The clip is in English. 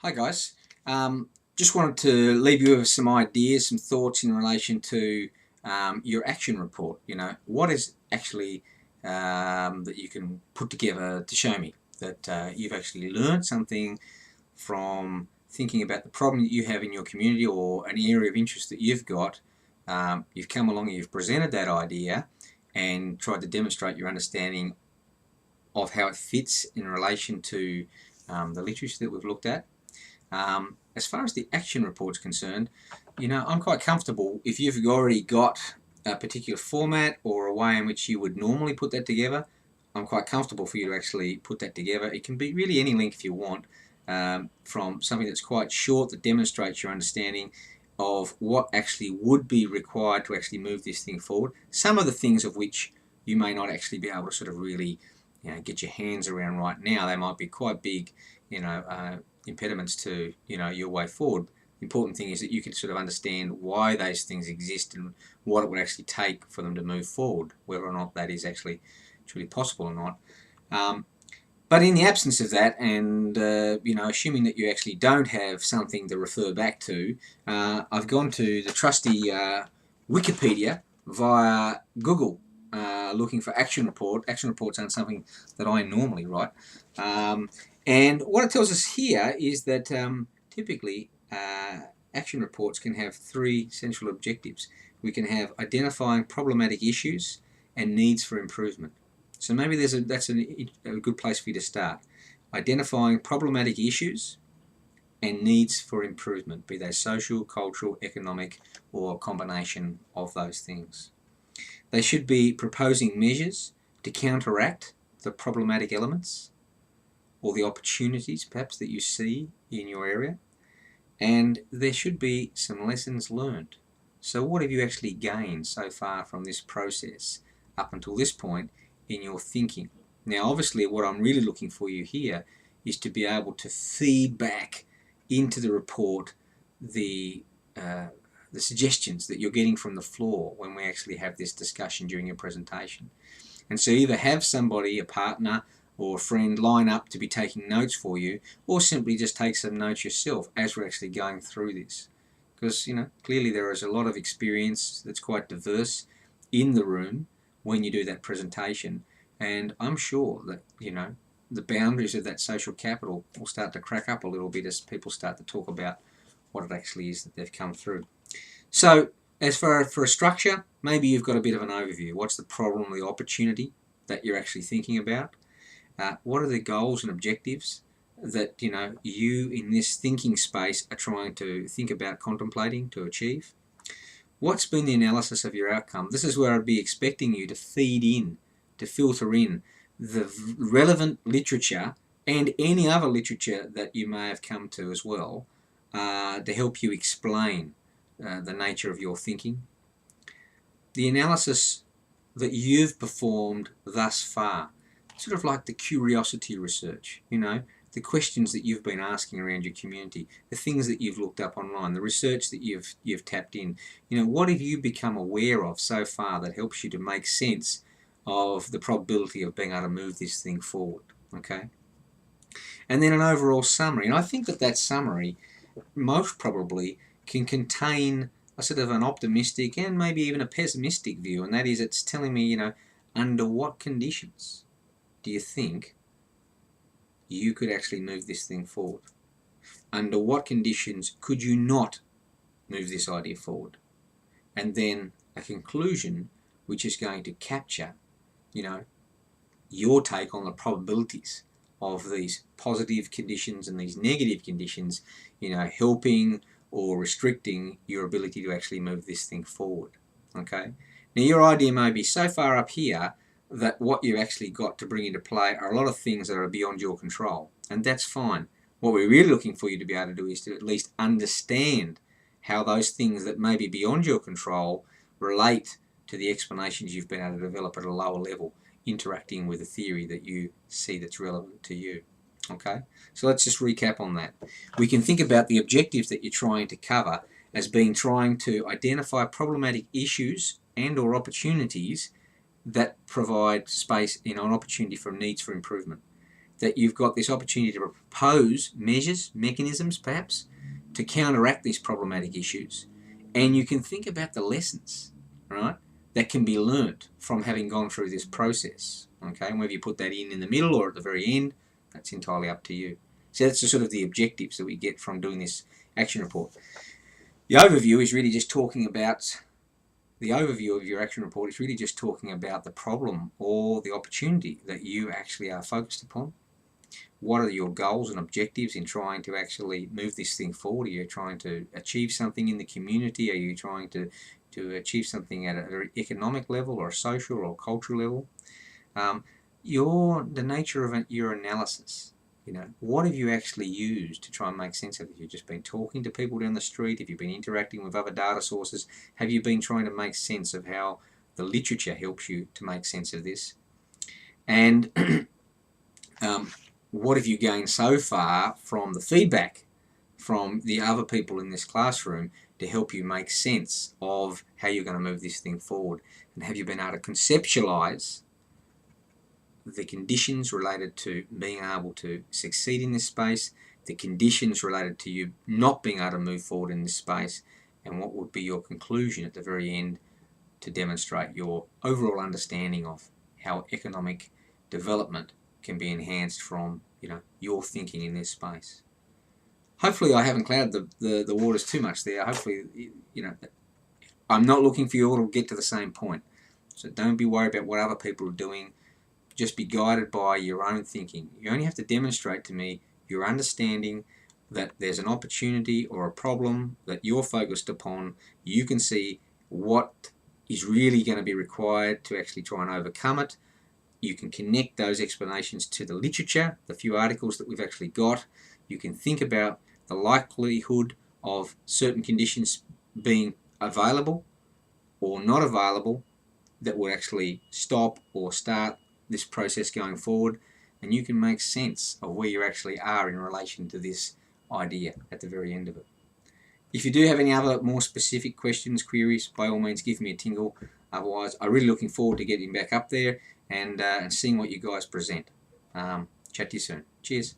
Hi guys. Just wanted to leave you with some ideas, some thoughts in relation to your action report. What is actually that you can put together to show me that you've actually learned something from thinking about the problem that you have in your community or an area of interest that you've got. You've come along and you've presented that idea and tried to demonstrate your understanding of how it fits in relation to the literature that we've looked at. As far as the action report's concerned, I'm quite comfortable if you've already got a particular format or a way in which you would normally put that together. I'm quite comfortable for you to actually put that together. It can be really any length you want, from something that's quite short that demonstrates your understanding of what actually would be required to actually move this thing forward. Some of the things of which you may not actually be able to sort of really get your hands around right now. They might be quite big, impediments to your way forward. The important thing is that you can sort of understand why those things exist and what it would actually take for them to move forward, whether or not that is actually truly possible or not. But in the absence of that, and assuming that you actually don't have something to refer back to, I've gone to the trusty Wikipedia via Google, looking for action report. Action reports aren't something that I normally write. And what it tells us here is that typically action reports can have three central objectives. We can have identifying problematic issues and needs for improvement. So maybe that's a good place for you to start. Identifying problematic issues and needs for improvement, be they social, cultural, economic, or a combination of those things. They should be proposing measures to counteract the problematic elements or the opportunities perhaps that you see in your area, and there should be some lessons learned. So what have you actually gained so far from this process up until this point in your thinking? Now obviously what I'm really looking for you here is to be able to feed back into the report the suggestions that you're getting from the floor when we actually have this discussion during your presentation. And so either have somebody, a partner or a friend, line up to be taking notes for you, or simply just take some notes yourself as we're actually going through this. Because clearly there is a lot of experience that's quite diverse in the room when you do that presentation, and I'm sure that the boundaries of that social capital will start to crack up a little bit as people start to talk about what it actually is that they've come through. So as for a structure, maybe you've got a bit of an overview. What's the problem or the opportunity that you're actually thinking about? What are the goals and objectives that you in this thinking space are trying to think about contemplating to achieve? What's been the analysis of your outcome? This is where I'd be expecting you to feed in, to filter in the relevant literature and any other literature that you may have come to as well, to help you explain the nature of your thinking. The analysis that you've performed thus far, sort of like the curiosity research, the questions that you've been asking around your community, the things that you've looked up online, the research that you've tapped in. What have you become aware of so far that helps you to make sense of the probability of being able to move this thing forward? Okay. And then an overall summary. And I think that summary most probably can contain a sort of an optimistic and maybe even a pessimistic view, and that is it's telling me, under what conditions do you think you could actually move this thing forward? Under what conditions could you not move this idea forward? And then a conclusion which is going to capture, your take on the probabilities of these positive conditions and these negative conditions, helping or restricting your ability to actually move this thing forward. Okay. Now your idea may be so far up here that what you've actually got to bring into play are a lot of things that are beyond your control, and that's fine. What we're really looking for you to be able to do is to at least understand how those things that may be beyond your control relate to the explanations you've been able to develop at a lower level, interacting with a theory that you see that's relevant to you. Okay, so let's just recap on that. We can think about the objectives that you're trying to cover as being trying to identify problematic issues and or opportunities that provide space, an opportunity for needs for improvement. that you've got this opportunity to propose measures, mechanisms perhaps, to counteract these problematic issues. And you can think about the lessons, right, that can be learnt from having gone through this process. Okay, and whether you put that in the middle or at the very end, that's entirely up to you. So that's the sort of the objectives that we get from doing this action report. The overview is really just talking about the overview of your action report is really just talking about the problem or the opportunity that you actually are focused upon. What are your goals and objectives in trying to actually move this thing forward? Are you trying to achieve something in the community? Are you trying to achieve something at an economic level or a social or cultural level? The nature of your analysis. You know, what have you actually used to try and make sense of it? Have you just been talking to people down the street? Have you been interacting with other data sources? Have you been trying to make sense of how the literature helps you to make sense of this? And what have you gained so far from the feedback from the other people in this classroom to help you make sense of how you're going to move this thing forward? And have you been able to conceptualize the conditions related to being able to succeed in this space, the conditions related to you not being able to move forward in this space, and what would be your conclusion at the very end to demonstrate your overall understanding of how economic development can be enhanced from, you know, your thinking in this space. Hopefully I haven't clouded the waters too much there. Hopefully, you know, I'm not looking for you all to get to the same point. So don't be worried about what other people are doing. Just be guided by your own thinking. You only have to demonstrate to me your understanding that there's an opportunity or a problem that you're focused upon. You can see what is really going to be required to actually try and overcome it. You can connect those explanations to the literature, the few articles that we've actually got. You can think about the likelihood of certain conditions being available or not available that will actually stop or start this process going forward, and you can make sense of where you actually are in relation to this idea at the very end of it. If you do have any other more specific questions, queries, by all means give me a tingle. Otherwise, I'm really looking forward to getting back up there and seeing what you guys present. Chat to you soon. Cheers.